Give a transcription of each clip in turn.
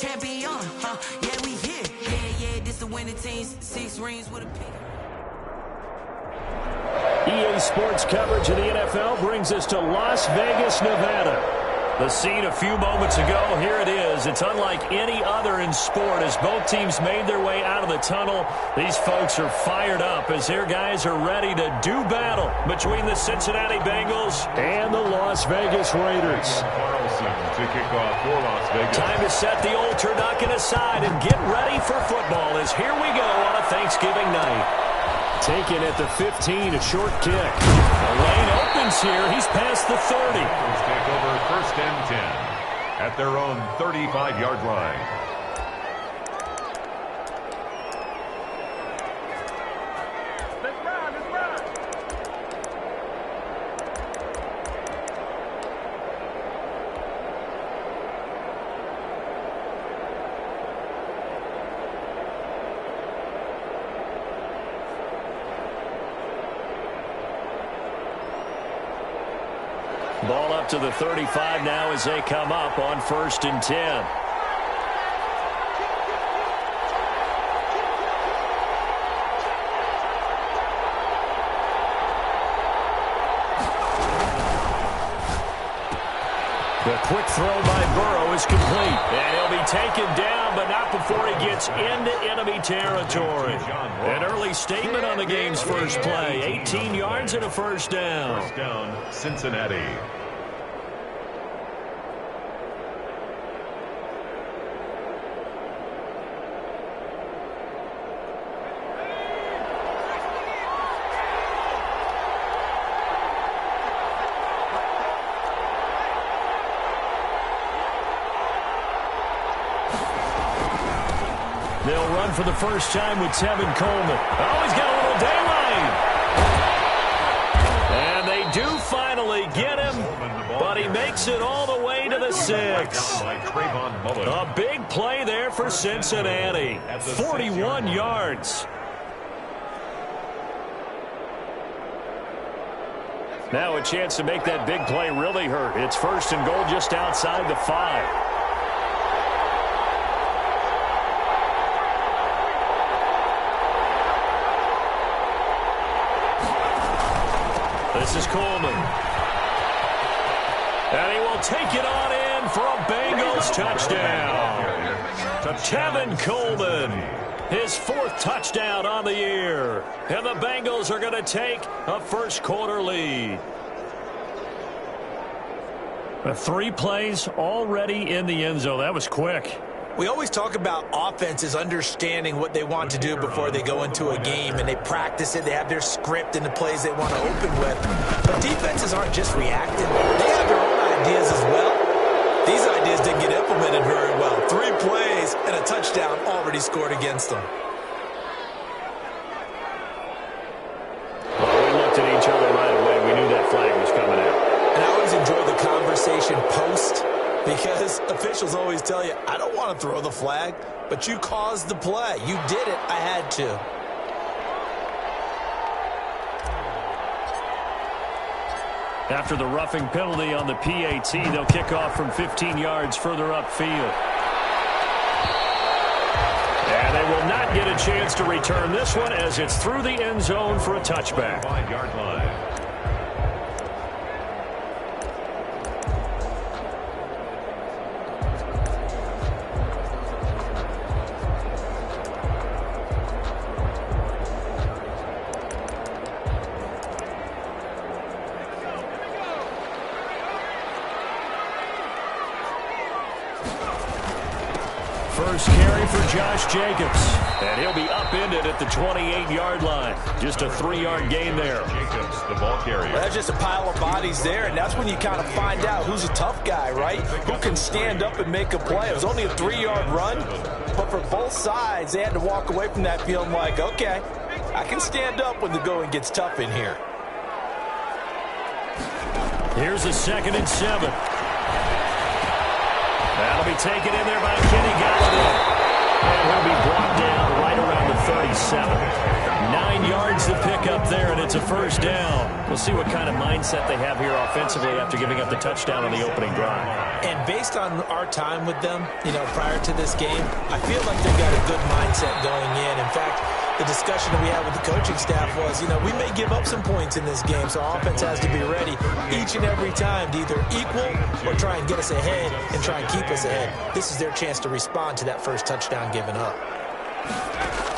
champion, huh? Yeah, we here. Yeah, this the winning teams. 6 rings with a pick. EA Sports coverage of the NFL brings us to Las Vegas, Nevada. The scene a few moments ago, here it is. It's unlike any other in sport as both teams made their way out of the tunnel. These folks are fired up as their guys are ready to do battle between the Cincinnati Bengals and the Las Vegas Raiders. To kick off for Las Vegas. Time to set the old turducken aside and get ready for football as here we go on a Thanksgiving night. Taken at the 15, a short kick. The lane opens here. He's past the 30. Take over 1st and 10 at their own 35-yard line. Ball up to the 35 now as they come up on 1st and 10. The quick throw by Burrow is complete. And he'll be taken down, but not before he gets into enemy territory. An early statement on the game's first play. 18 yards and a first down. First down, Cincinnati. They'll run for the first time with Tevin Coleman. Oh, he's got a little daylight. And they do finally get him, but he makes it all the way to the 6. A big play there for Cincinnati. 41 yards. Now a chance to make that big play really hurt. It's 1st and goal just outside the 5. This is Coleman. And he will take it on in for a Bengals touchdown. Tevin Coleman, his 4th touchdown on the year. And the Bengals are going to take a first-quarter lead. 3 plays already in the end zone. That was quick. We always talk about offenses understanding what they want to do before they go into a game, and they practice it. They have their script and the plays they want to open with. But defenses aren't just reacting. They have their own ideas as well. These ideas didn't get implemented very well. 3 plays and a touchdown already scored against them. Well, we looked at each other right away. We knew that flag was coming out. And I always enjoy the conversation post, because officials always tell you, I don't want to throw the flag, but you caused the play. You did it. I had to. After the roughing penalty on the PAT, they'll kick off from 15 yards further upfield. And they will not get a chance to return this one as it's through the end zone for a touchback. 5-yard line. First carry for Josh Jacobs. And he'll be upended at the 28-yard line. Just a 3-yard gain there. Jacobs, the ball carrier. Well, that's just a pile of bodies there, and that's when you kind of find out who's a tough guy, right? Who can stand up and make a play. It was only a 3-yard run, but for both sides, they had to walk away from that feeling like, okay, I can stand up when the going gets tough in here. Here's a 2nd and 7. That'll be taken in there by Kenny Galladay. And he'll be brought down right around the 37. 9 yards a pickup there, and it's a first down. We'll see what kind of mindset they have here offensively after giving up the touchdown on the opening drive. And based on our time with them, prior to this game, I feel like they've got a good mindset going in. In fact, the discussion that we had with the coaching staff was, we may give up some points in this game, so our offense has to be ready each and every time to either equal or try and get us ahead and try and keep us ahead. This is their chance to respond to that first touchdown given up.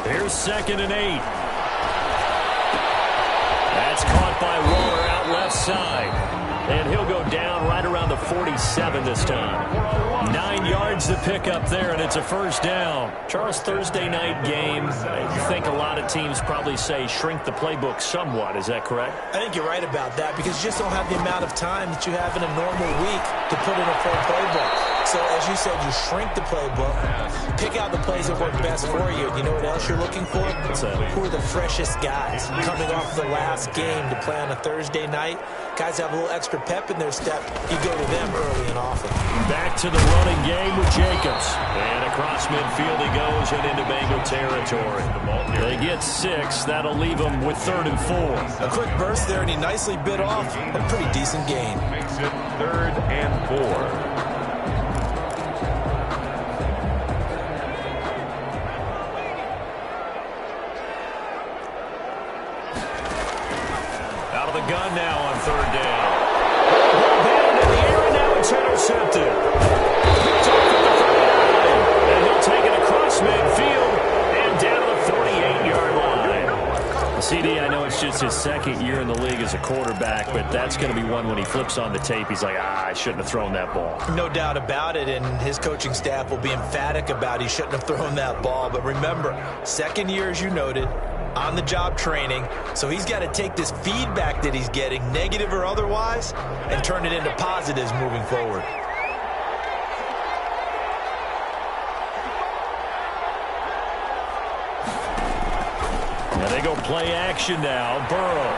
Here's 2nd and 8. That's caught by Waller out left side. And he'll go down right around the 47 this time. 9 yards to pick up there, and it's a first down. Charles, Thursday night game, I think a lot of teams probably say shrink the playbook somewhat. Is that correct? I think you're right about that because you just don't have the amount of time that you have in a normal week to put in a full playbook. So, as you said, you shrink the playbook, pick out the plays that work best for you. You know what else you're looking for? Who are the freshest guys coming off the last game to play on a Thursday night? Guys have a little extra pep in their step. You go to them early and often. Back to the running game with Jacobs. And across midfield he goes and into Bengal territory. They get 6. That'll leave them with 3rd and 4. A quick burst there, and he nicely bit off a pretty decent gain. Makes it 3rd and 4. The gun now on 3rd down. Batted in the air, and now it's intercepted. Picked off at the 39, and he'll take it across midfield and down to the 48-yard line. CD, I know it's just his 2nd year in the league as a quarterback, but that's going to be one when he flips on the tape. He's like, I shouldn't have thrown that ball. No doubt about it, and his coaching staff will be emphatic about he shouldn't have thrown that ball. But remember, 2nd year, as you noted, on-the-job training, so he's got to take this feedback that he's getting, negative or otherwise, and turn it into positives moving forward. Now they go play action now. Burrow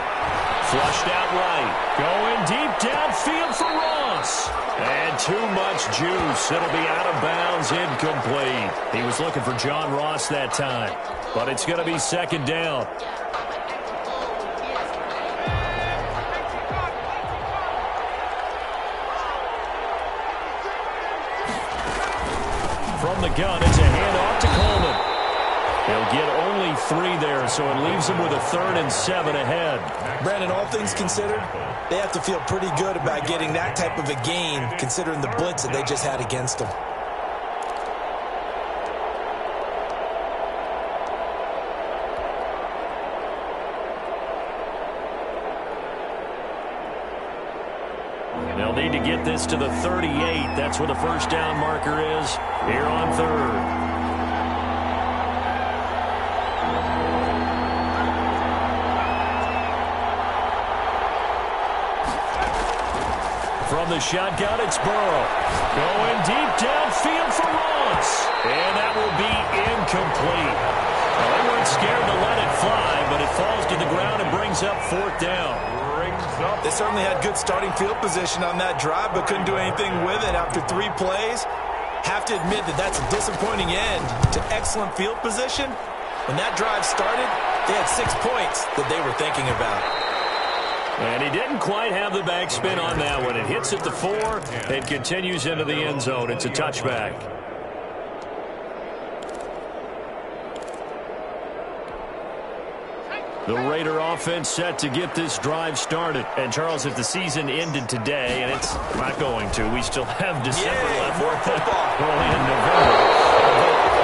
flushed out right. Going deep downfield for Ross. And too much juice. It'll be out of bounds, incomplete. He was looking for John Ross that time. But it's going to be 2nd down. From the gun, it's a handoff to Coleman. He'll get only 3 there, so it leaves him with a 3rd and 7 ahead. Brandon, all things considered, they have to feel pretty good about getting that type of a gain, considering the blitz that they just had against them. They'll need to get this to the 38. That's where the first down marker is here on 3rd. From the shotgun, it's Burrow. Going deep downfield for Ross. And that will be incomplete. Well, they weren't scared to let it fly, but it falls to the ground and brings up 4th down. They certainly had good starting field position on that drive, but couldn't do anything with it after 3 plays. Have to admit that that's a disappointing end to excellent field position. When that drive started, they had 6 points that they were thinking about. And he didn't quite have the backspin on that one. It hits at the 4 and continues into the end zone. It's a touchback. The Raider offense set to get this drive started. And, Charles, if the season ended today, and it's not going to, we still have December left. More football. Early in November.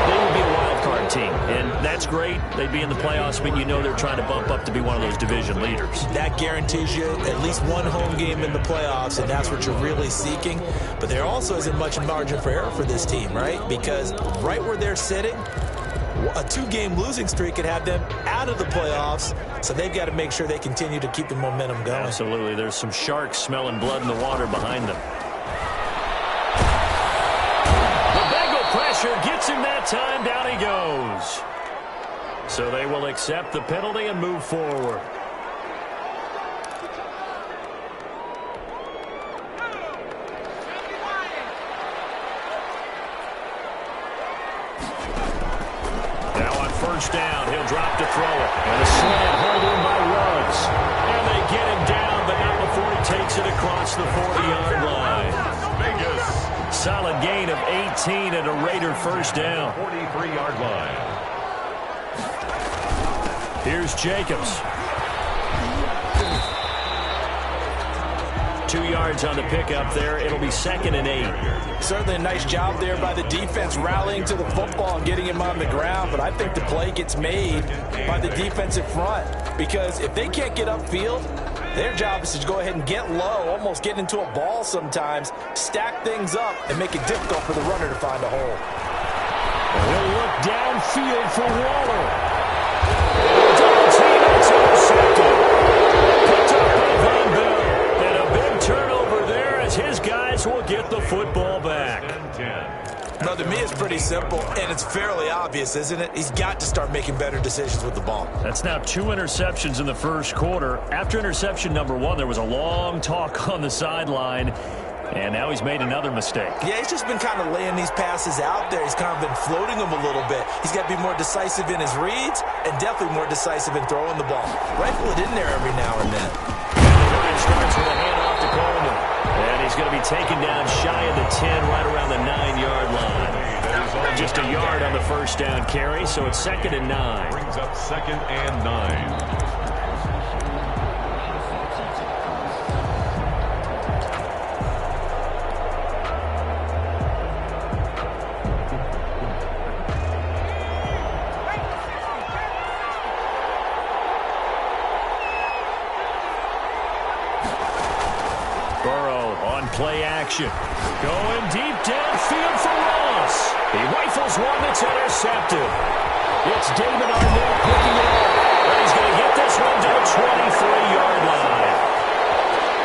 They would be a wild card team, and that's great. They'd be in the playoffs, but you know they're trying to bump up to be one of those division leaders. That guarantees you at least one home game in the playoffs, and that's what you're really seeking. But there also isn't much margin for error for this team, right? Because right where they're sitting, a 2-game losing streak could have them out of the playoffs, so they've got to make sure they continue to keep the momentum going. Absolutely. There's some sharks smelling blood in the water behind them. The Bengal pressure gets him that time. Down he goes. So they will accept the penalty and move forward. first down. He'll drop to throw it. And a slant held in by Ruggs. And they get him down, but not before he takes it across the 40-yard line. Vegas. Solid gain of 18 and a Raider first down. 43-yard line. Here's Jacobs. 2 yards on the pickup there. It'll be 2nd and 8. Certainly a nice job there by the defense rallying to the football and getting him on the ground, but I think the play gets made by the defensive front because if they can't get upfield, their job is to go ahead and get low, almost get into a ball sometimes, stack things up, and make it difficult for the runner to find a hole. He'll look downfield for Waller. Double team, it's intercepted. Picked up by Von Bell. And a big turnover there as his guys will get the football back. Now, to me, it's pretty simple, and it's fairly obvious, isn't it? He's got to start making better decisions with the ball. That's now 2 interceptions in the first quarter. After interception number 1, there was a long talk on the sideline, and now he's made another mistake. Yeah, he's just been kind of laying these passes out there. He's kind of been floating them a little bit. He's got to be more decisive in his reads and definitely more decisive in throwing the ball. Rifle it in there every now and then. Starts with a handoff to Coleman. And he's going to be taken down shy of the 10, right around the 9-yard line. Just a yard on the first down carry, so it's 2nd and 9. Brings up 2nd and 9. Play action. Going deep downfield for Ross. He rifles one that's intercepted. It's David Arnett picking it up. And he's going to get this one to the 23-yard line.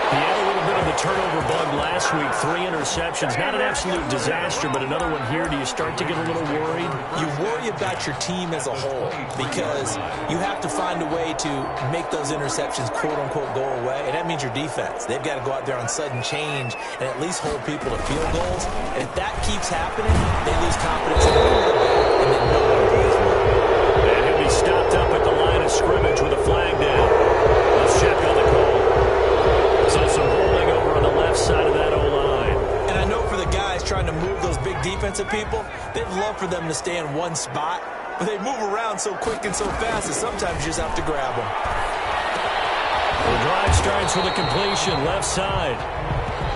He had a little bit of the turnover bug last week. 3 interceptions. Not an absolute disaster, but another one here. Do you start to get a little worried? You worry about your team as a whole because you have to find a way to make those interceptions quote-unquote go away, and that means your defense. They've got to go out there on sudden change and at least hold people to field goals. And if that keeps happening, they lose confidence in the quarterback, and then no one plays well. And he'll be stopped up at the line of scrimmage with a flag down. Let's check on the call. So some holding over on the left side of that O-line. And I know for the guys trying to move those big defensive people, they'd love for them to stay in one spot, but they move around so quick and so fast that sometimes you just have to grab them. The drive starts with a completion, left side.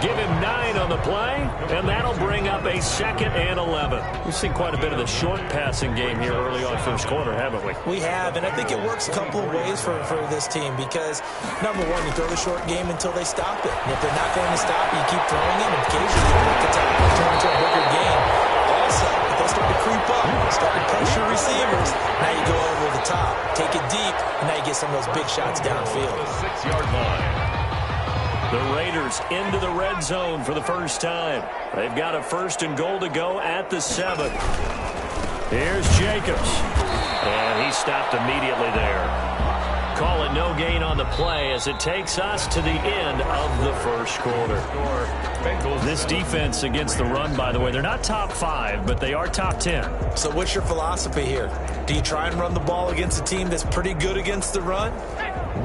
Give him 9 on the play, and that'll bring up a 2nd and 11. We've seen quite a bit of the short passing game here early on first quarter, haven't we? We have, and I think it works a couple of ways for this team because, number one, you throw the short game until they stop it. And if they're not going to stop it, you keep throwing it, and occasionally you break the tackle and turn into a bigger game. Also, if they start to creep up, start to pressure receivers, now you go over the top, take it deep, and now you get some of those big shots downfield. The 6-yard line. The Raiders into the red zone for the first time. They've got a 1st and goal to go at the 7. Here's Jacobs. And he stopped immediately there. Call it no gain on the play as it takes us to the end of the first quarter. This defense against the run, by the way, they're not top 5, but they are top 10. So what's your philosophy here? Do you try and run the ball against a team that's pretty good against the run?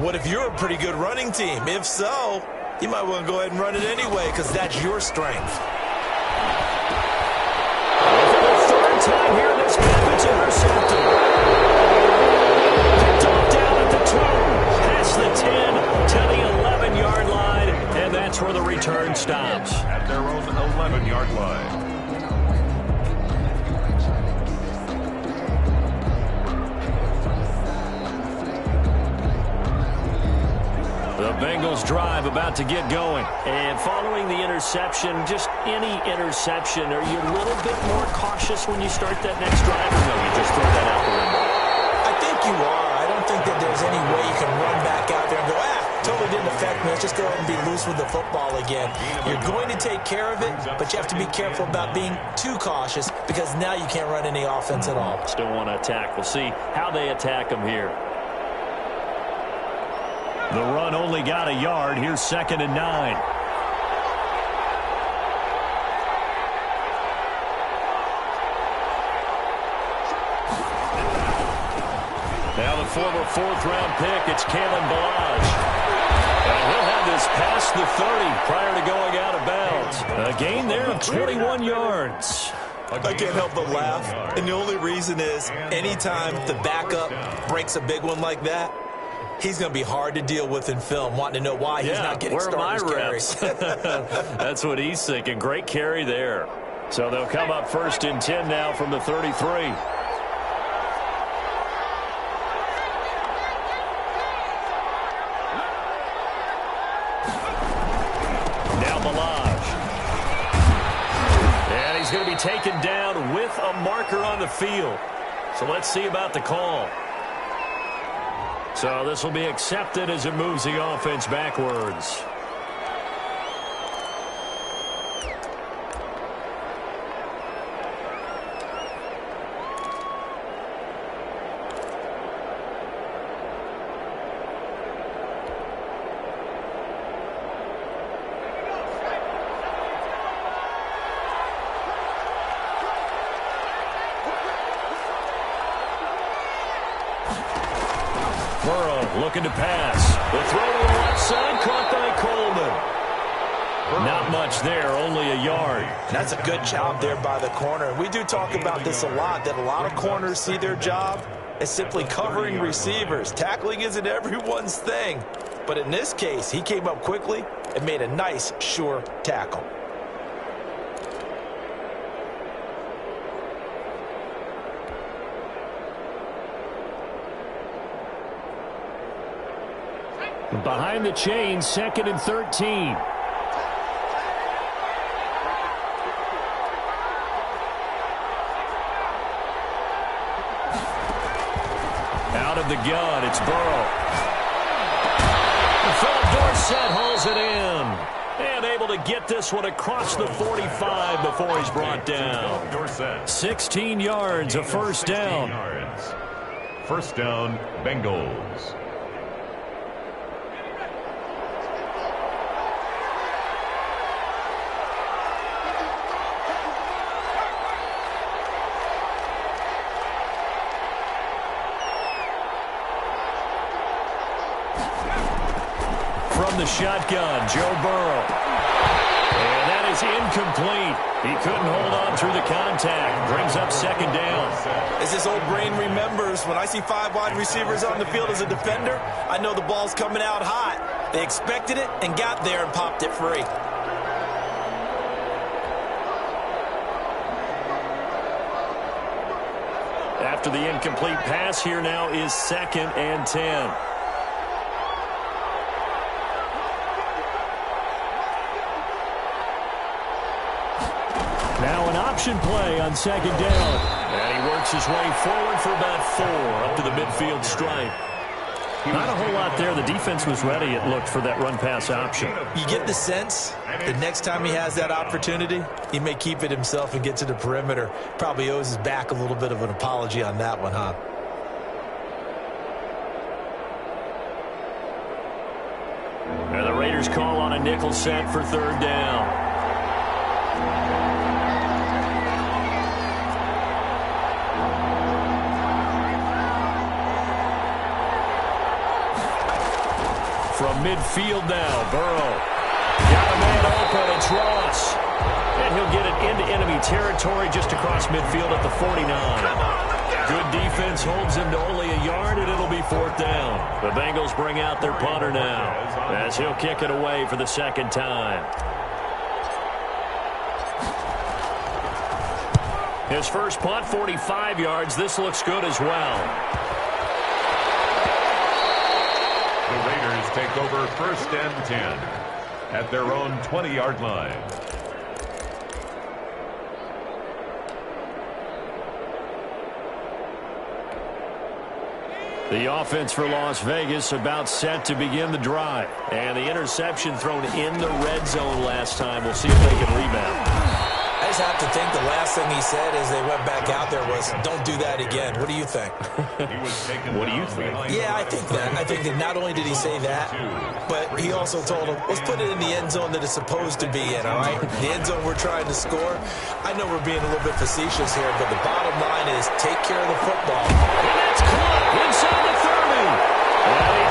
What if you're a pretty good running team? If so, you might want to go ahead and run it anyway because that's your strength. For the 3rd time here in this game, it's intercepted. Picked off down at the 2, past the 10 to the 11-yard line, and that's where the return stops. At their own 11-yard line. The Bengals drive about to get going. And following the interception, just any interception, are you a little bit more cautious when you start that next drive, or no, you just throw that out the window? I think you are. I don't think that there's any way you can run back out there and go, totally didn't affect me. Let's just go ahead and be loose with the football again. You're going to take care of it, but you have to be careful about being too cautious because now you can't run any offense at all. Still want to attack. We'll see how they attack them here. The run only got a yard. Here's 2nd and 9. Now the former fourth-round pick, it's Kalen Balazs. And he'll have this past the 30 prior to going out of bounds. A gain there of 21 yards. I can't help but laugh, and the only reason is anytime the backup breaks a big one like that, he's going to be hard to deal with in film, wanting to know why he's not getting starters carries. That's what he's thinking. Great carry there. So they'll come up first and 10 now from the 33. He's going to be taken down with a marker on the field. So let's see about the call. So this will be accepted as it moves the offense backwards. Looking to pass. The throw to the left side, caught by Coleman. Not much there, only a yard. That's a good job there by the corner. We do talk about this a lot, that a lot of corners see their job as simply covering receivers. Tackling isn't everyone's thing. But in this case, he came up quickly and made a nice, sure tackle. Behind the chain, 2nd and 13. Out of the gun, it's Burrow. Philip Dorsett hauls it in. And able to get this one across the 45 before he's brought down. 16 yards, a first down. First down, Bengals. The shotgun, Joe Burrow. And that is incomplete. He couldn't hold on through the contact. Brings up second down. As this old brain remembers, when I see 5 wide receivers on the field as a defender, I know the ball's coming out hot. They expected it and got there and popped it free. After the incomplete pass, here now is 2nd and 10. Now an option play on 2nd down. And he works his way forward for about 4 up to the midfield stripe. Not a whole lot there. The defense was ready, it looked, for that run-pass option. You get the sense that next time he has that opportunity, he may keep it himself and get to the perimeter. Probably owes his back a little bit of an apology on that one, huh? And the Raiders call on a nickel set for 3rd down. From midfield now, Burrow. Got a man open, it's Ross. And he'll get it into enemy territory just across midfield at the 49. Good defense holds him to only a yard, and it'll be 4th down. The Bengals bring out their punter now, as he'll kick it away for the 2nd time. His first punt, 45 yards. This looks good as well. The Raiders take over 1st and 10 at their own 20-yard line. The offense for Las Vegas about set to begin the drive. And the interception thrown in the red zone last time. We'll see if they can rebound. I just have to think the last thing he said as they went back out there was, don't do that again. What do you think? What do you think? Yeah, I think that. I think that not only did he say that, but he also told him, let's put it in the end zone that it's supposed to be in, all right? The end zone we're trying to score. I know we're being a little bit facetious here, but the bottom line is take care of the football. And that's caught inside the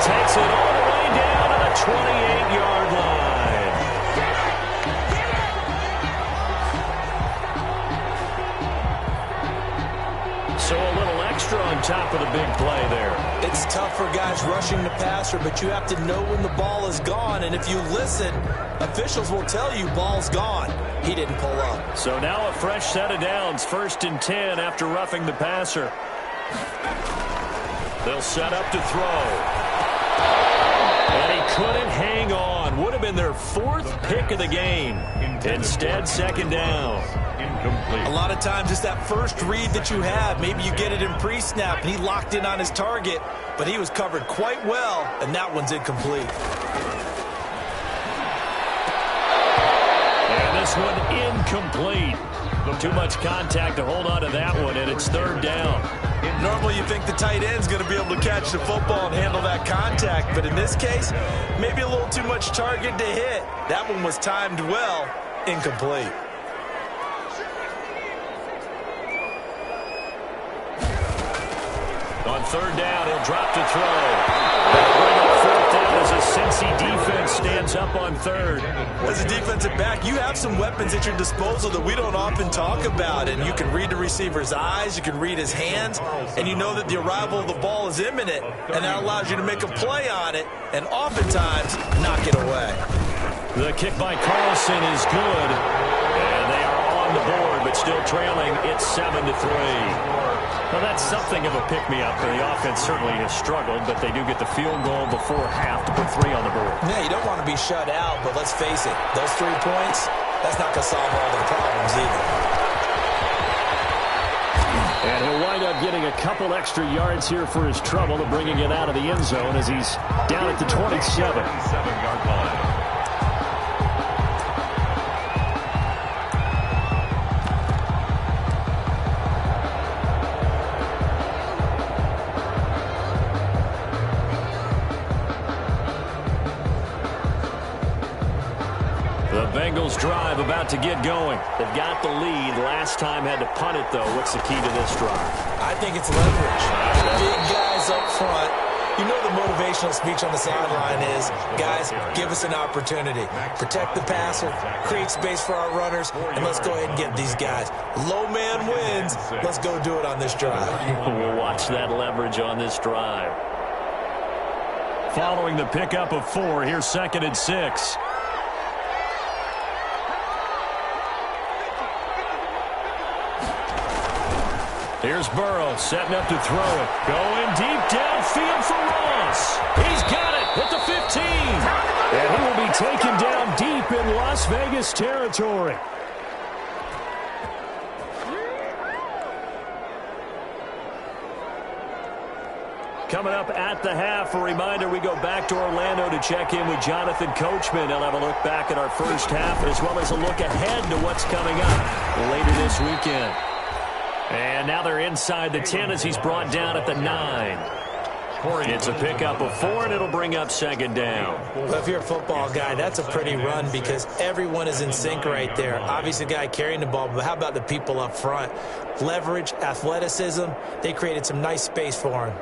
takes it all the way down to the 28-yard line. So a little extra on top of the big play there. It's tough for guys rushing the passer, but you have to know when the ball is gone. And if you listen, officials will tell you ball's gone. He didn't pull up. So now a fresh set of downs, 1st and 10 after roughing the passer. They'll set up to throw. And he couldn't hang on. Would have been their 4th pick of the game. Instead, 2nd down. A lot of times it's that first read that you have. Maybe you get it in pre-snap, and he locked in on his target, but he was covered quite well, and that one's incomplete. And this one incomplete. Too much contact to hold on to that one, and it's 3rd down. Normally you think the tight end's going to be able to catch the football and handle that contact, but in this case, maybe a little too much target to hit. That one was timed well, incomplete. On 3rd down, he'll drop to throw. They'll bring up 4th down as a Cincy defense stands up on 3rd. As a defensive back, you have some weapons at your disposal that we don't often talk about, and you can read the receiver's eyes, you can read his hands, and you know that the arrival of the ball is imminent, and that allows you to make a play on it, and oftentimes knock it away. The kick by Carlson is good, and they are on the board, but still trailing. It's 7-3. Well, that's something of a pick-me-up. The offense certainly has struggled, but they do get the field goal before half to put 3 on the board. Yeah, you don't want to be shut out, but let's face it, those 3 points, that's not going to solve all their problems either. And he'll wind up getting a couple extra yards here for his trouble to bringing it out of the end zone as he's down at the 27. 7-yard line. Bengals drive about to get going. They've got the lead. Last time had to punt it, though. What's the key to this drive? I think it's leverage. Big guys up front. You know the motivational speech on the sideline is, guys, give us an opportunity. Protect the passer, create space for our runners, and let's go ahead and get these guys. Low man wins. Let's go do it on this drive. We'll watch that leverage on this drive. Following the pickup of 4, here's 2nd and 6. Here's Burrow setting up to throw it. Going deep downfield for Ross. He's got it at the 15. And he will be taken down deep in Las Vegas territory. Coming up at the half, a reminder, we go back to Orlando to check in with Jonathan Coachman. He'll have a look back at our first half as well as a look ahead to what's coming up later this weekend. And now they're inside the 10 as he's brought down at the 9. It's a pickup of 4, and it'll bring up 2nd down. Well, if you're a football guy, that's a pretty run because everyone is in sync right there. Obviously, the guy carrying the ball, but how about the people up front? Leverage, athleticism, they created some nice space for him.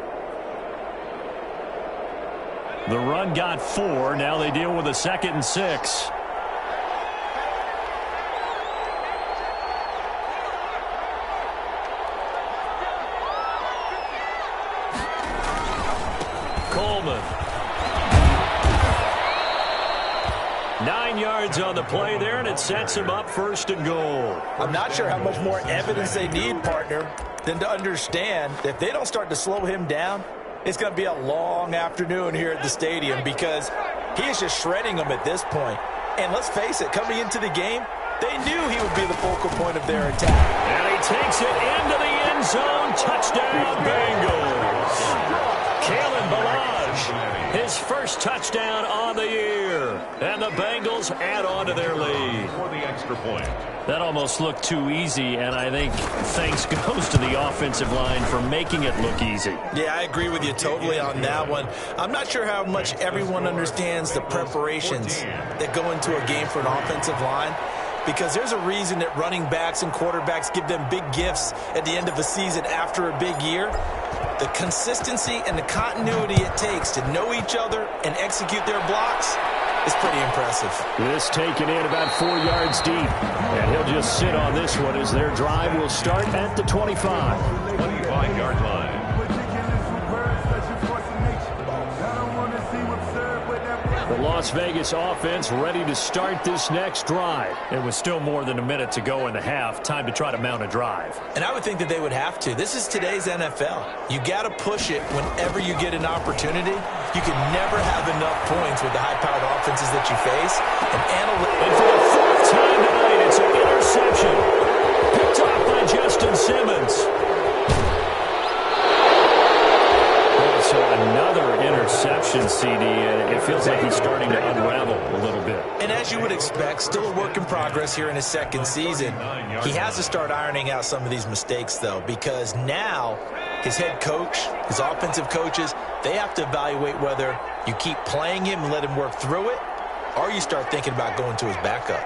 The run got 4. Now they deal with a 2nd and 6. Coleman. 9 yards on the play there, and it sets him up 1st and goal. I'm not sure how much more evidence they need, partner, than to understand that if they don't start to slow him down, it's going to be a long afternoon here at the stadium because he is just shredding them at this point. And let's face it, coming into the game, they knew he would be the focal point of their attack. And he takes it into the end zone. Touchdown, Bengals. Kalen Ballage, his first touchdown on the year. And the Bengals add on to their lead. For the extra point. That almost looked too easy, and I think thanks goes to the offensive line for making it look easy. Yeah, I agree with you totally on that one. I'm not sure how much everyone understands the preparations that go into a game for an offensive line. because there's a reason that running backs and quarterbacks give them big gifts at the end of a season after a big year. The consistency and the continuity it takes to know each other and execute their blocks is pretty impressive. This taken in about 4 yards deep, and he'll just sit on this one as their drive will start at the 25. 25-yard line. The Las Vegas offense ready to start this next drive. It was still more than a minute to go in the half. Time to try to mount a drive. And I would think that they would have to. This is today's NFL. You got to push it whenever you get an opportunity. You can never have enough points with the high-powered offenses that you face. And for the fourth time tonight, it's an interception. Picked off by Justin Simmons. So another interception, CD, and it feels like he's starting to unravel a little bit. And as you would expect, still a work in progress here in his second season. He has to start ironing out some of these mistakes, though, because now his head coach, his offensive coaches, they have to evaluate whether you keep playing him and let him work through it, or you start thinking about going to his backup.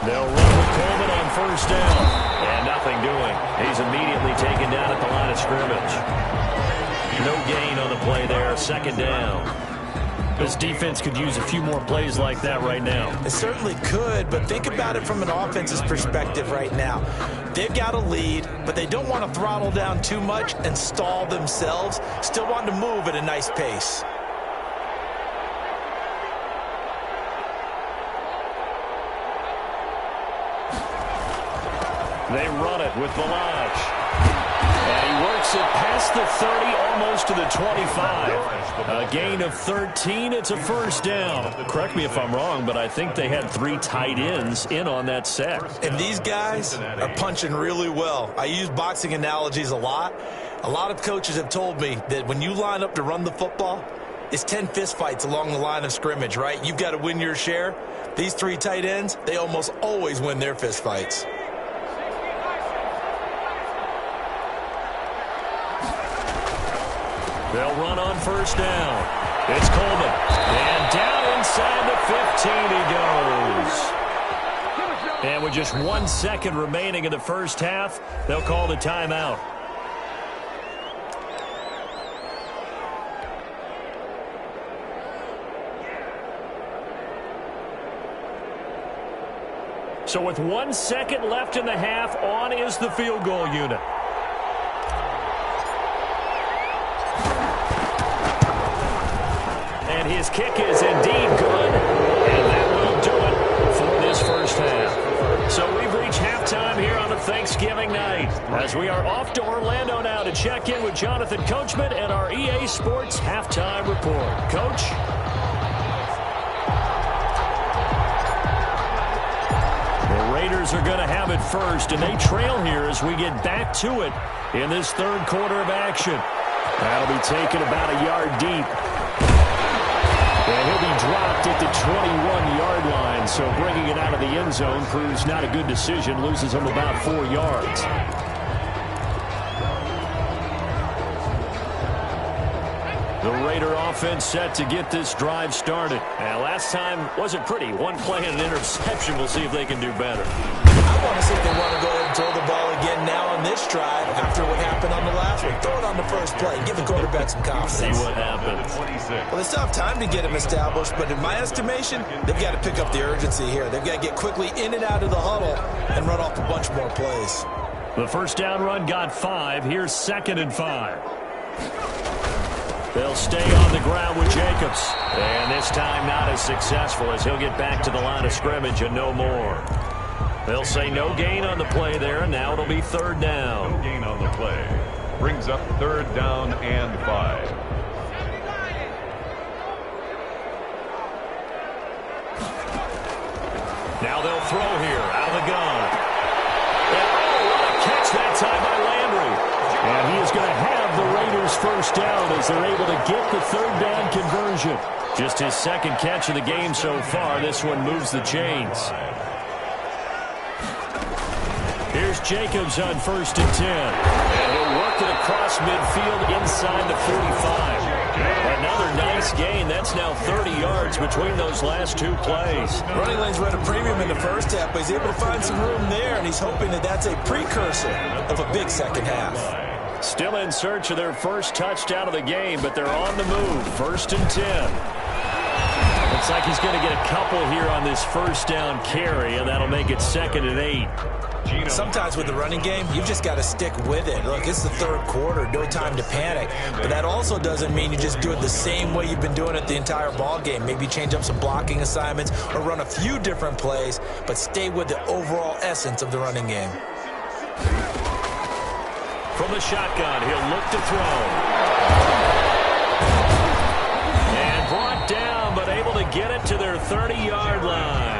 They'll run with Coleman on first down. And nothing doing. He's immediately taken down at the line of scrimmage. No gain on the play there. Second down. This defense could use a few more plays like that right now. It certainly could, but think about it from an offense's perspective right now. They've got a lead, but they don't want to throttle down too much and stall themselves. Still want to move at a nice pace. They run it with Balaj. And he works it past the 30, almost to the 25. A gain of 13. It's a first down. Correct me if I'm wrong, but I think they had 3 tight ends in on that set. And these guys are punching really well. I use boxing analogies a lot. A lot of coaches have told me that when you line up to run the football, it's 10 fistfights along the line of scrimmage, right? You've got to win your share. These 3 tight ends, they almost always win their fistfights. They'll run on first down. It's Coleman. And down inside the 15 he goes. And with just 1 second remaining in the first half, they'll call the timeout. So with 1 second left in the half, on is the field goal unit. And his kick is indeed good. And that will do it for this first half. So we've reached halftime here on a Thanksgiving night, as we are off to Orlando now to check in with Jonathan Coachman and our EA Sports Halftime Report. Coach? The Raiders are going to have it first, and they trail here as we get back to it in this third quarter of action. That'll be taken about a yard deep. And he'll be dropped at the 21-yard line, so bringing it out of the end zone proves not a good decision, loses him about 4 yards. The Raider offense set to get this drive started. And last time wasn't pretty. 1 play and an interception. We'll see if they can do better. I want to see if they want to go ahead and throw the ball again now on this drive after what happened on the last one. Throw it on the first play. Give the quarterback some confidence. See what happens. Well, they still have time to get him established, but in my estimation, they've got to pick up the urgency here. They've got to get quickly in and out of the huddle and run off a bunch more plays. The first down run got 5. Here's 2nd and 5. They'll stay on the ground with Jacobs. And this time not as successful, as he'll get back to the line of scrimmage and no more. They'll say no gain on the play there, and now it'll be 3rd down. No gain on the play. Brings up 3rd down and 5. Now they'll throw here out of the gun. And what a catch that time by Landry. And he is going to have the Raiders first down as they're able to get the 3rd down conversion. Just his 2nd catch of the game so far. This one moves the chains. Here's Jacobs on 1st and 10. And he'll work it across midfield inside the 45. Another nice nice gain. That's now 30 yards between those last two plays. Running lanes were at a premium in the first half, but he's able to find some room there, and he's hoping that that's a precursor of a big second half. Still in search of their first touchdown of the game, but they're on the move. 1st and 10. Looks like he's going to get a couple here on this first down carry, and that'll make it 2nd and 8. Sometimes with the running game, you've just got to stick with it. Look, it's the third quarter, no time to panic. But that also doesn't mean you just do it the same way you've been doing it the entire ball game. Maybe change up some blocking assignments or run a few different plays, but stay with the overall essence of the running game. From the shotgun, he'll look to throw. And brought down, but able to get it to their 30-yard line.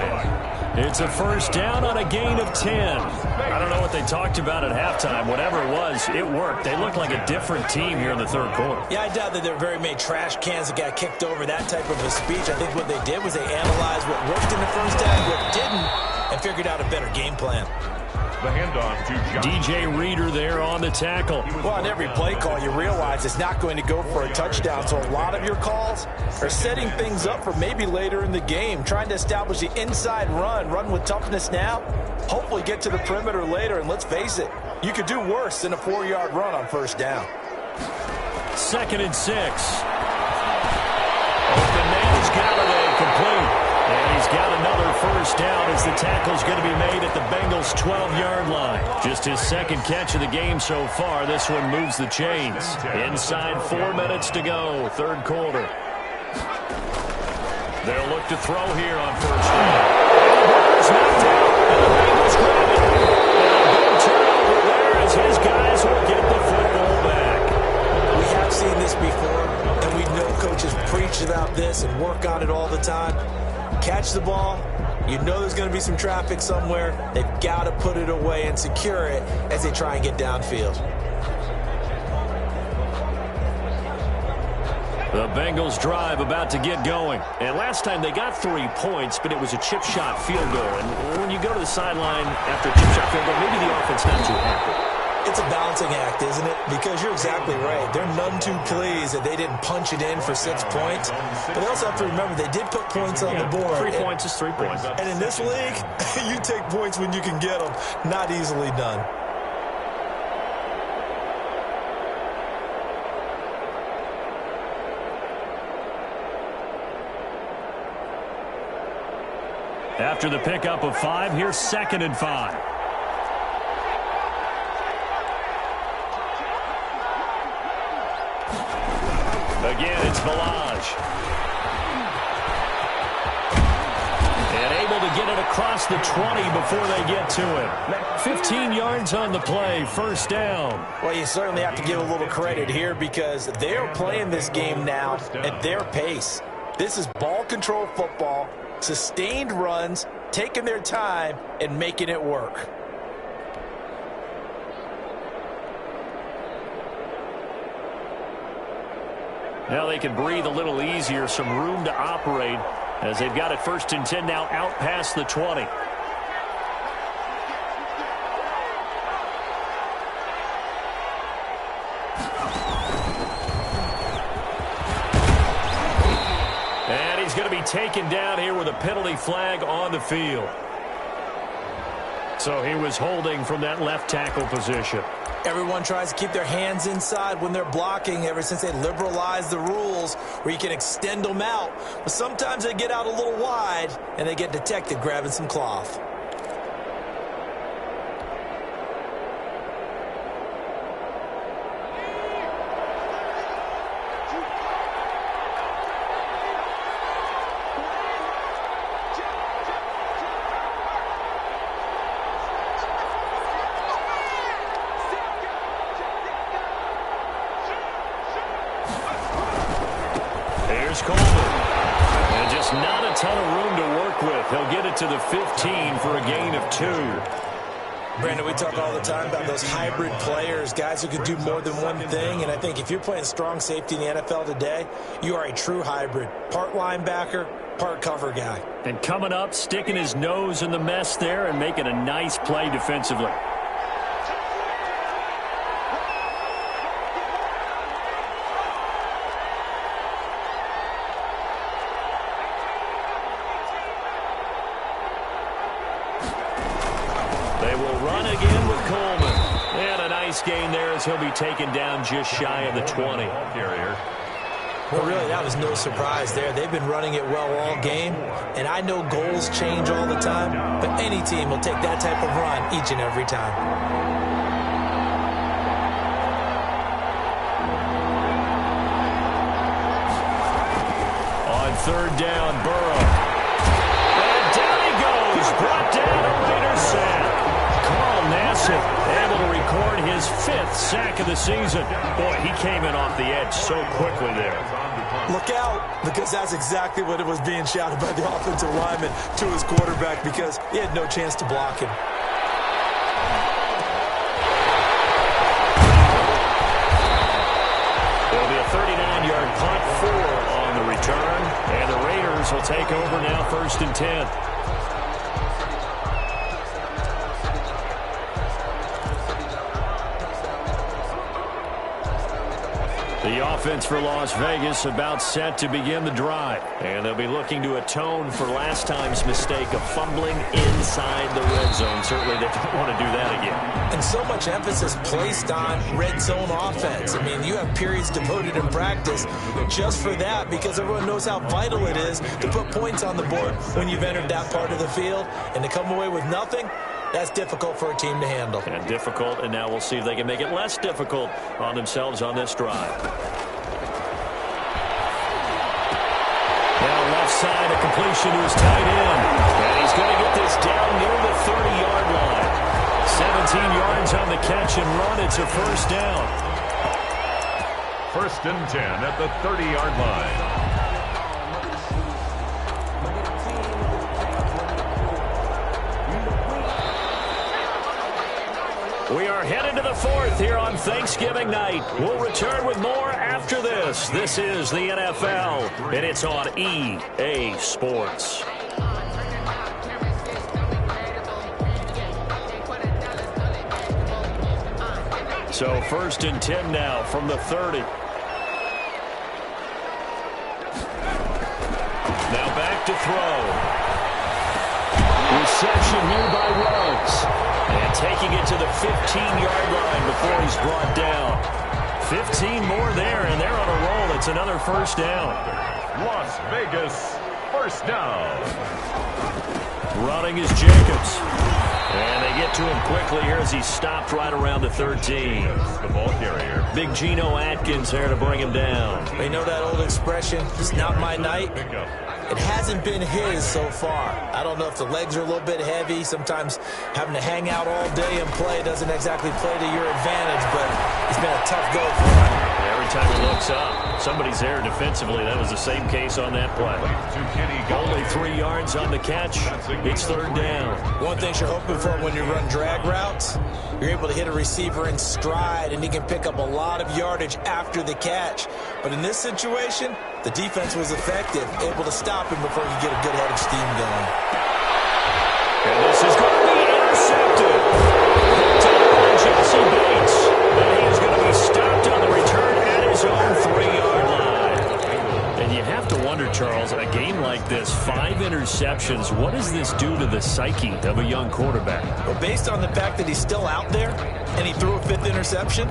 It's a first down on a gain of 10. I don't know what they talked about at halftime. Whatever it was, it worked. They looked like a different team here in the third quarter. Yeah, I doubt that there were very many trash cans that got kicked over, that type of a speech. I think what they did was they analyzed what worked in the first half, what didn't, and figured out a better game plan. The handoff to DJ Reader there on the tackle. Well, on every play call, you realize it's not going to go for a touchdown, so a lot of your calls are setting things up for maybe later in the game, trying to establish the inside run with toughness now, hopefully get to the perimeter later, and let's face it, you could do worse than a 4-yard run on first down. 2nd and 6. Open man is Galladay, complete. And he's got another first down as the tackle's going to be made at the Bengals' 12-yard line. Just his second catch of the game so far. This one moves the chains. Inside 4 minutes to go, third quarter. They'll look to throw here on first down. It's knocked out, and the Bengals grab it. And a big turnover there as his guys will get the football back. We have seen this before, and we know coaches preach about this and work on it all the time. Catch the ball, you know there's going to be some traffic somewhere. They've got to put it away and secure it as they try and get downfield. The Bengals drive about to get going. And last time they got 3 points, but it was a chip shot field goal. And when you go to the sideline after a chip shot field goal, maybe the offense not too happy. It's a balancing act, isn't it? Because you're exactly right. They're none too pleased that they didn't punch it in for 6 points. But they also have to remember they did put points on the board. 3 points is 3 points. And in this league, you take points when you can get them. Not easily done. After the pickup of 5, here's 2nd and 5. Again, it's Valage. And able to get it across the 20 before they get to it. 15 yards on the play, first down. Well, you certainly have to give a little credit here because they're playing this game now at their pace. This is ball control football, sustained runs, taking their time, and making it work. Now they can breathe a little easier, some room to operate as they've got it 1st and 10 now out past the 20. And he's going to be taken down here with a penalty flag on the field. So he was holding from that left tackle position. Everyone tries to keep their hands inside when they're blocking ever since they liberalized the rules where you can extend them out. But sometimes they get out a little wide and they get detected grabbing some cloth. Here's Coleman. And just not a ton of room to work with. He'll get it to the 15 for a gain of 2. Brandon, we talk all the time about those hybrid players, guys who can do more than one thing. And I think if you're playing strong safety in the NFL today, you are a true hybrid. Part linebacker, part cover guy. And coming up, sticking his nose in the mess there and making a nice play defensively. They will run again with Coleman. And a nice gain there as he'll be taken down just shy of the 20. Well, really, that was no surprise there. They've been running it well all game, and I know goals change all the time, but any team will take that type of run each and every time. On third down, Burrow. And down he goes. Brought down a Raiders sack. Carl Nassib able to record his 5th sack of the season. Boy, he came in off the edge so quickly there. Look out, because that's exactly what it was being shouted by the offensive lineman to his quarterback, because he had no chance to block him. It'll be a 39-yard punt, 4 on the return, and the Raiders will take over now, 1st and 10. The offense for Las Vegas about set to begin the drive. And they'll be looking to atone for last time's mistake of fumbling inside the red zone. Certainly they don't want to do that again. And so much emphasis placed on red zone offense. I mean, you have periods devoted in practice just for that, because everyone knows how vital it is to put points on the board when you've entered that part of the field. And to come away with nothing, that's difficult for a team to handle. And difficult, and now we'll see if they can make it less difficult on themselves on this drive. Now left side, a completion to his tight end. And he's going to get this down near the 30-yard line. 17 yards on the catch and run. It's a 1st down. 1st and 10 at the 30-yard line. We are headed to the 4th here on Thanksgiving night. We'll return with more after this. This is the NFL, and it's on EA Sports. So 1st and 10 now from the 30. Now back to throw. Reception here by Ruggs. And taking it to the 15-yard line before he's brought down. 15 more there, and they're on a roll. It's another 1st down. Las Vegas, 1st down. Running is Jacobs. And they get to him quickly here as he's stopped right around the 13. The ball carrier. Big Geno Atkins there to bring him down. You know that old expression, it's not my night? It hasn't been his so far. I don't know if the legs are a little bit heavy. Sometimes having to hang out all day and play doesn't exactly play to your advantage, but it's been a tough go for him. Every time he looks up, somebody's there defensively. That was the same case on that play. Only 3 yards on the catch. It's 3rd down. One thing you're hoping for when you run drag routes, you're able to hit a receiver in stride, and he can pick up a lot of yardage after the catch. But in this situation, the defense was effective, able to stop him before he could get a good head of steam going. And this is going to be intercepted. Taken by Jesse Bates. And he is going to be stopped on the return at his own 3-yard line. And you have to wonder, Charles, a game like this, 5 interceptions, what does this do to the psyche of a young quarterback? Well, based on the fact that he's still out there and he threw a 5th interception,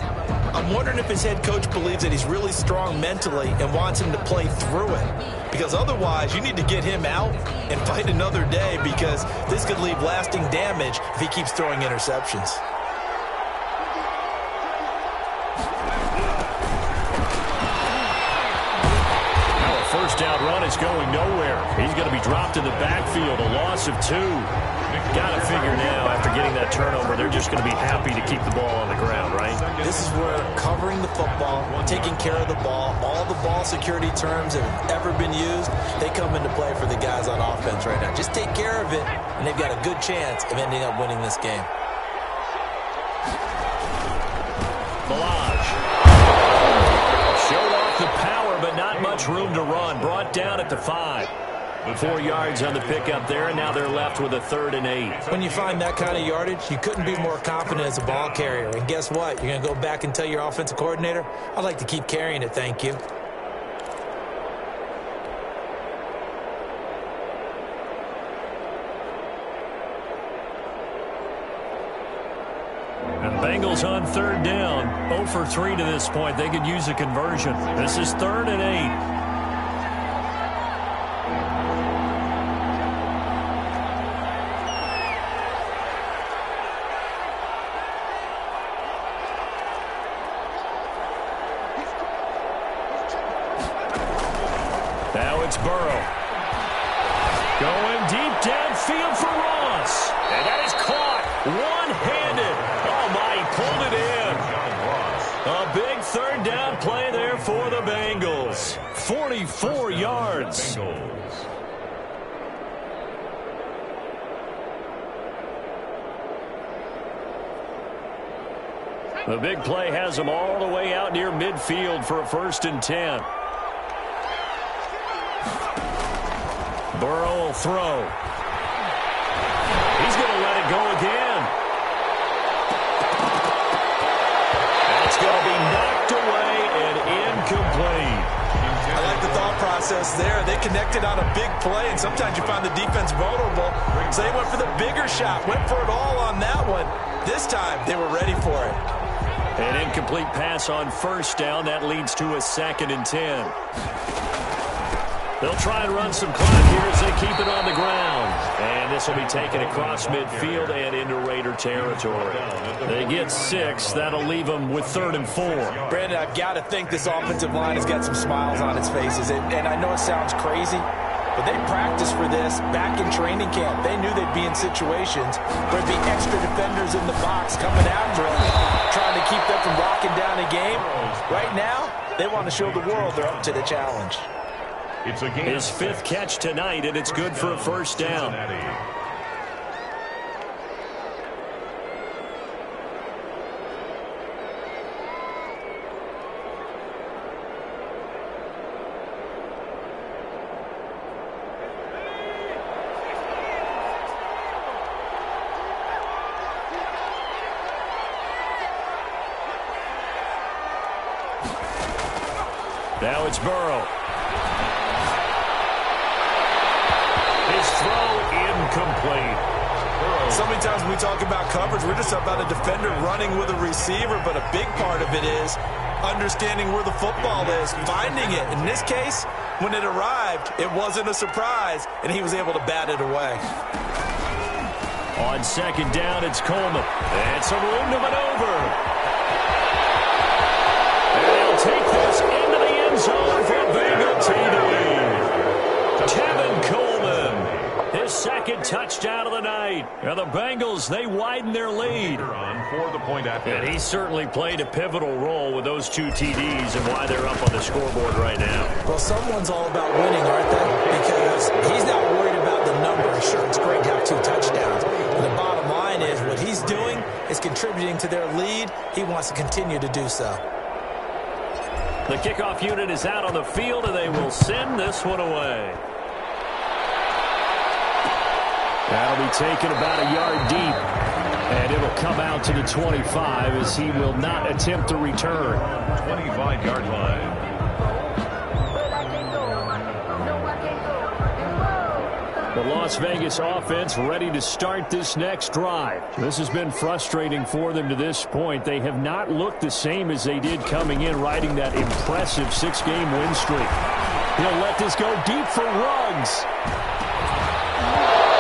I'm wondering if his head coach believes that he's really strong mentally and wants him to play through it. Because otherwise, you need to get him out and fight another day, because this could leave lasting damage if he keeps throwing interceptions. Now a 1st down run is going nowhere. He's going to be dropped in the backfield, a loss of 2. Got to figure now, after getting that turnover, they're just going to be happy to keep the ball on the ground, right? This is where covering the football, taking care of the ball, all the ball security terms that have ever been used, they come into play for the guys on offense right now. Just take care of it, and they've got a good chance of ending up winning this game. Balaj. Showed off the power, but not much room to run. Brought down at the 5. 4 yards on the pickup there, and now they're left with a 3rd and 8. When you find that kind of yardage, you couldn't be more confident as a ball carrier. And guess what? You're going to go back and tell your offensive coordinator, I'd like to keep carrying it, thank you. And the Bengals on third down, 0 for 3 to this point. They could use a conversion. This is 3rd and 8. Now it's Burrow. Going deep downfield for Ross. And that is caught one-handed. Oh, my, he pulled it in. A big 3rd down play there for the Bengals. 44 yards. The big play has them all the way out near midfield for a 1st and 10. Burrow will throw. He's going to let it go again. That's going to be knocked away and incomplete. I like the thought process there. They connected on a big play, and sometimes you find the defense vulnerable. So they went for the bigger shot, went for it all on that one. This time, they were ready for it. An incomplete pass on 1st down. That leads to a 2nd and 10. They'll try and run some clock here as they keep it on the ground. And this will be taken across midfield and into Raider territory. They get 6. That'll leave them with 3rd and 4. Brandon, I've got to think this offensive line has got some smiles on its faces. And I know it sounds crazy, but they practiced for this back in training camp. They knew they'd be in situations where there'd be extra defenders in the box coming after them, trying to keep them from locking down a game. Right now, they want to show the world they're up to the challenge. It's a His 5th catch tonight, and it's good for a 1st down. Now it's Burrow. His throw incomplete. So many times when we talk about coverage, we're just about a defender running with a receiver, but a big part of it is understanding where the football is, finding it. In this case, when it arrived, it wasn't a surprise, and he was able to bat it away. On 2nd down, it's Coleman. And some room to maneuver. And they'll take this into the end zone for Bengal TD. Kevin Coleman, his 2nd touchdown of the night. And the Bengals, they widen their lead. And he certainly played a pivotal role with those 2 TDs and why they're up on the scoreboard right now. Well, someone's all about winning, aren't they? Because he's not worried about the number. Sure, it's great to have 2 touchdowns. And the bottom line is what he's doing is contributing to their lead. He wants to continue to do so. The kickoff unit is out on the field, and they will send this one away. That'll be taken about a yard deep, and it'll come out to the 25 as he will not attempt to return. 25-yard line. The Las Vegas offense ready to start this next drive. This has been frustrating for them to this point. They have not looked the same as they did coming in, riding that impressive 6-game win streak. He'll let this go deep for Ruggs.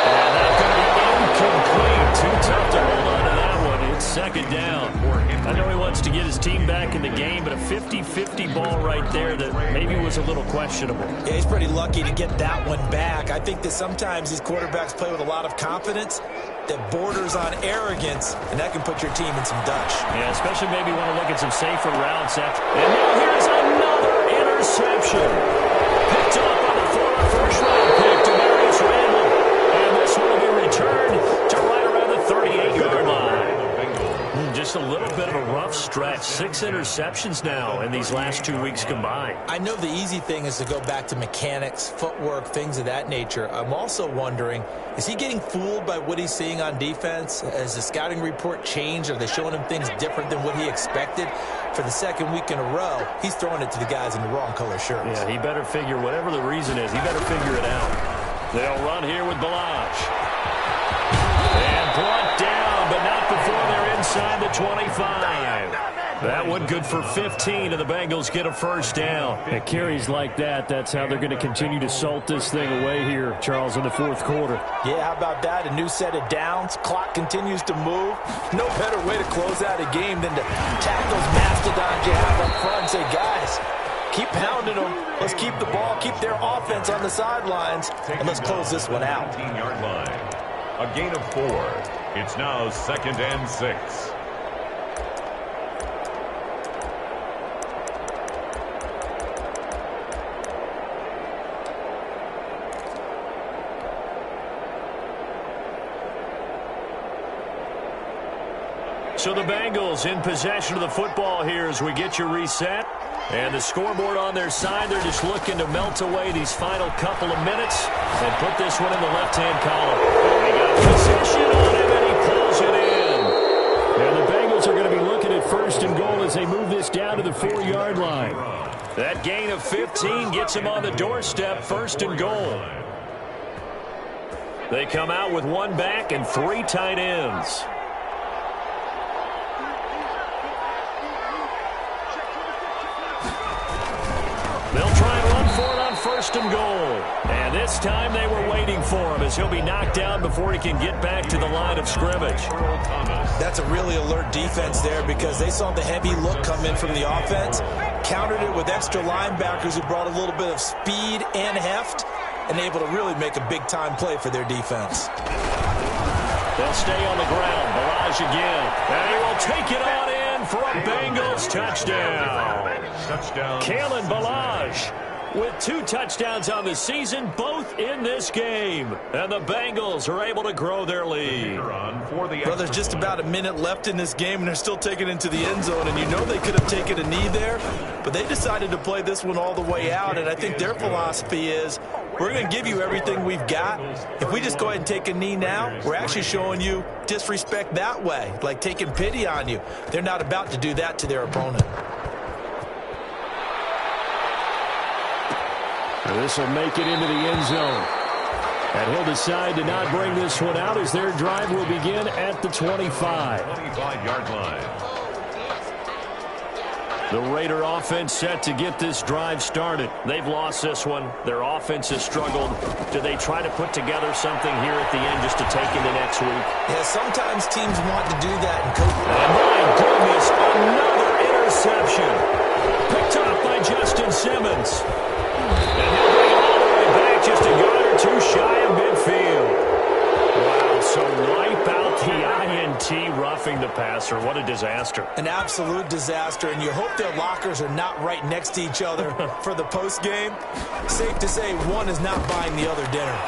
And that's going to be incomplete. Too tough to hold on to that one. It's 2nd down. I know he wants to get his team back in the game, but a 50-50 ball right there that maybe was a little questionable. Yeah, he's pretty lucky to get that one back. I think that sometimes these quarterbacks play with a lot of confidence that borders on arrogance, and that can put your team in some dutch. Yeah, especially maybe want to look at some safer routes. And now here's another interception. Picked up on the former first-round pick to Marius Randall. And this will be returned to right around the 38-yard line. Just a little bit of a rough stretch. 6 interceptions now in these last 2 weeks combined. I know the easy thing is to go back to mechanics, footwork, things of that nature. I'm also wondering, is he getting fooled by what he's seeing on defense? Has the scouting report changed? Are they showing him things different than what he expected? For the 2nd week in a row, he's throwing it to the guys in the wrong color shirts. Yeah, he better figure, whatever the reason is, he better figure it out. They'll run here with Balazs. And brought down, but not before they're inside the 25. That one good for 15, and the Bengals get a first down. At carries like that, that's how they're going to continue to salt this thing away here, Charles, in the fourth quarter. Yeah, how about that? A new set of downs. Clock continues to move. No better way to close out a game than to tap those mastodons you have up front and say, guys, keep pounding them. Let's keep the ball, keep their offense on the sidelines, and let's close this one out. 19-yard line. A gain of 4. It's now 2nd and 6. So the Bengals in possession of the football here as we get you reset. And the scoreboard on their side, they're just looking to melt away these final couple of minutes and put this one in the left-hand column. They got possession on him, and he pulls it in. And the Bengals are going to be looking at 1st and goal as they move this down to the 4-yard line. That gain of 15 gets him on the doorstep, 1st and goal. They come out with 1 back and 3 tight ends. They'll try and run for it on 1st and goal. And this time they were waiting for him as he'll be knocked down before he can get back to the line of scrimmage. That's a really alert defense there because they saw the heavy look come in from the offense, countered it with extra linebackers who brought a little bit of speed and heft, and able to really make a big-time play for their defense. They'll stay on the ground. Balaj again. And he will take it on in for a Bengals touchdown. Kalen Balaj with 2 touchdowns on the season, both in this game. And the Bengals are able to grow their lead. Well, there's just about a minute left in this game, and they're still taking it into the end zone. And you know they could have taken a knee there, but they decided to play this one all the way out. And I think their philosophy is, we're going to give you everything we've got. If we just go ahead and take a knee now, we're actually showing you disrespect that way, like taking pity on you. They're not about to do that to their opponent. This will make it into the end zone. And he'll decide to not bring this one out as their drive will begin at the 25. 25-yard line. The Raider offense set to get this drive started. They've lost this one. Their offense has struggled. Do they try to put together something here at the end just to take into next week? Yeah, sometimes teams want to do that. And my goodness, another interception. Picked up by Justin Simmons. And he'll bring it all the way back just a yard or 2 shy of midfield. Wow, so wipe out the INT roughing the passer. What a disaster. An absolute disaster, and you hope their lockers are not right next to each other for the post game. Safe to say one is not buying the other dinner.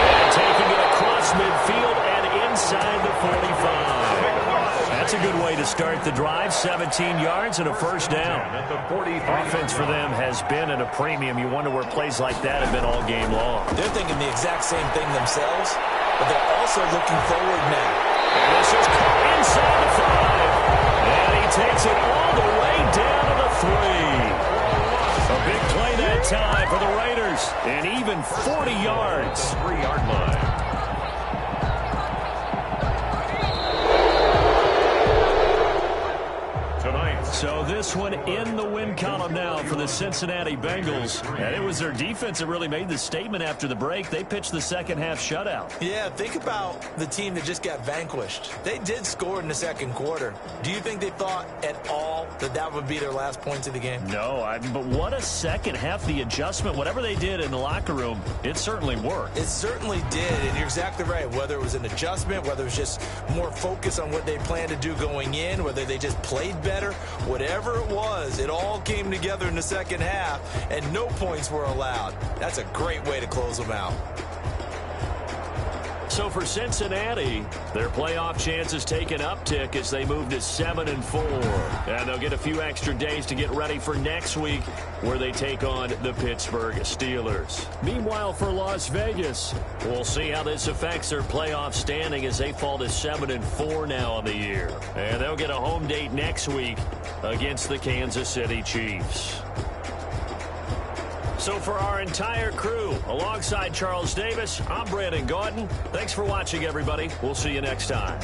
And taking it across midfield and inside the 45. That's a good way to start the drive. 17 yards and a first down. Offense for them has been at a premium. You wonder where plays like that have been all game long. They're thinking the exact same thing themselves, but they're also looking forward now. And this is caught inside the 5. And he takes it all the way down to the 3. A big play that time for the Raiders. And even 40 yards. 3-yard line. So this one in the win column now for the Cincinnati Bengals. And it was their defense that really made the statement after the break. They pitched the second half shutout. Yeah, think about the team that just got vanquished. They did score in the second quarter. Do you think they thought at all that that would be their last points of the game? No, but what a second half. The adjustment, whatever they did in the locker room, it certainly worked. It certainly did, and you're exactly right. Whether it was an adjustment, whether it was just more focus on what they planned to do going in, whether they just played better, whatever it was, it all came together in the second half, and no points were allowed. That's a great way to close them out. So for Cincinnati, their playoff chances take an uptick as they move to 7-4. And they'll get a few extra days to get ready for next week where they take on the Pittsburgh Steelers. Meanwhile, for Las Vegas, we'll see how this affects their playoff standing as they fall to 7-4 now on the year. And they'll get a home date next week against the Kansas City Chiefs. So for our entire crew, alongside Charles Davis, I'm Brandon Gaudin. Thanks for watching, everybody. We'll see you next time.